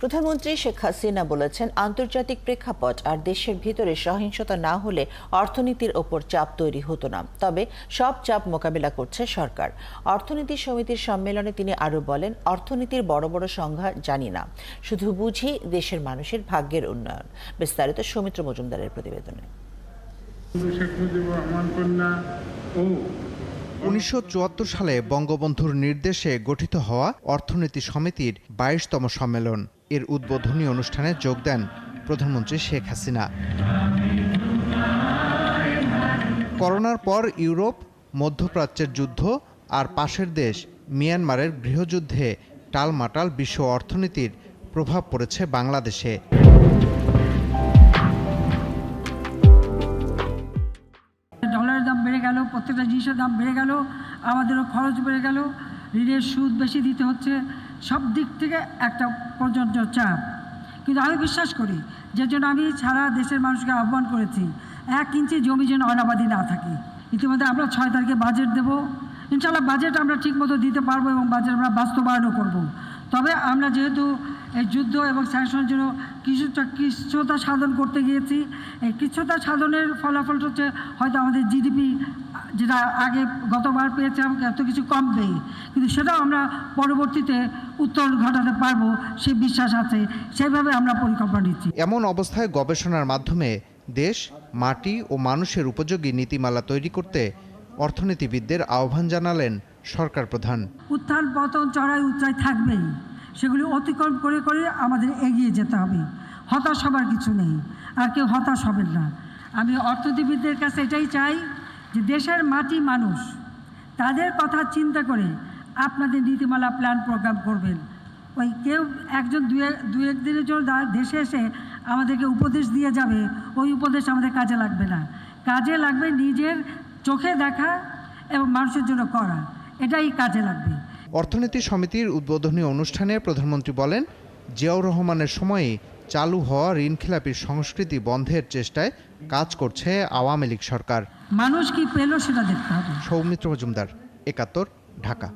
প্রধানমন্ত্রী শেখ হাসিনা বলেছেন, আন্তর্জাতিক প্রেক্ষাপট আর দেশের ভিতরে সহিংসতা না হলে অর্থনীতির ওপর চাপ তৈরি হতো না। তবে সব চাপ মোকাবিলা করছে সরকার। অর্থনীতি সমিতির সম্মেলনে তিনি আরও বলেন, অর্থনীতির বড় বড় সংজ্ঞা জানি না, শুধু বুঝি দেশের মানুষের ভাগ্যের উন্নয়ন। বিস্তারিত সৌমিত্র মজুমদারের প্রতিবেদনে। 1974 সালে বঙ্গবন্ধুর নির্দেশে গঠিত হওয়া অর্থনীতি সমিতির 22তম সম্মেলন। এর উদ্বোধনী অনুষ্ঠানে যোগ দেন প্রধানমন্ত্রী শেখ হাসিনা। করোনার পর ইউরোপ, মধ্যপ্রাচ্যের যুদ্ধ আর পাশের দেশ মিয়ানমারের গৃহযুদ্ধে টালমাটাল বিশ্ব অর্থনীতির প্রভাব পড়েছে বাংলাদেশে। ডলারের দাম বেড়ে গেল, প্রত্যেকটা জিনিসের দাম বেড়ে গেল, আমাদেরও খরচ বেড়ে গেল, ঋণের সুদ বেশি দিতে হচ্ছে, সব দিক থেকে একটা প্রচণ্ড চাপ। কিন্তু আমি বিশ্বাস করি, যে জন্য আমি সারা দেশের মানুষকে আহ্বান করেছি, 1 ইঞ্চি জমি যেন অনাবাদি না থাকে। ইতিমধ্যে আমরা 6 তারিখে বাজেট দেব। ইনশাআল্লাহ বাজেট আমরা ঠিকমতো দিতে পারবো এবং বাজেট আমরা বাস্তবায়নও করব। তবে আমরা যেহেতু এই যুদ্ধ এবং স্যাংশনের জন্য কিছুটা সাধন করতে গিয়েছি, এই কিছুটা সাধনের ফলাফলটা হচ্ছে হয়তো আমাদের জিডিপি যেটা আগে গতবার পেয়েছিলাম এত কিছু কমবে, কিন্তু সেটাও আমরা পরবর্তীতে উত্তরণ ঘটাতে পারবো সে বিশ্বাস আছে। সেভাবে আমরা পরিকল্পনা নিচ্ছি। এমন অবস্থায় গবেষণার মাধ্যমে দেশ, মাটি ও মানুষের উপযোগী নীতিমালা তৈরি করতে অর্থনীতিবিদদের আহ্বান জানালেন সরকার প্রধান। উত্থান পতন চড়াই উচ্চাই থাকবেই, সেগুলি অতিক্রম করে করে আমাদের এগিয়ে যেতে হবে। হতাশ হবার কিছু নেই, আর কেউ হতাশ হবেন না। আমি অর্থনীতিবিদদের কাছে এটাই চাই যে দেশের মাটি মানুষ, তাদের কথা চিন্তা করে আপনাদের নীতিমালা প্ল্যান প্রোগ্রাম করবেন। ওই কেউ একজন দু এক দিনের জন্য দেশে এসে আমাদেরকে উপদেশ দিয়ে যাবে, ওই উপদেশ আমাদের কাজে লাগবে না। কাজে লাগবে নিজের চোখে দেখা এবং মানুষের জন্য করা, এটাই কাজে লাগবে। অর্থনীতি সমিতির উদ্বোধনী অনুষ্ঠানে প্রধানমন্ত্রী বলেন, জিয়াউর রহমানের সময়ে চালু হওয়া ঋণখেলাপির সংস্কৃতি বন্ধের চেষ্টায় কাজ করছে আওয়ামী লীগ সরকার। মানুষ কি পেল সেটা দেখতে হবে। সৌমিত্র মজুমদার, 71, ঢাকা।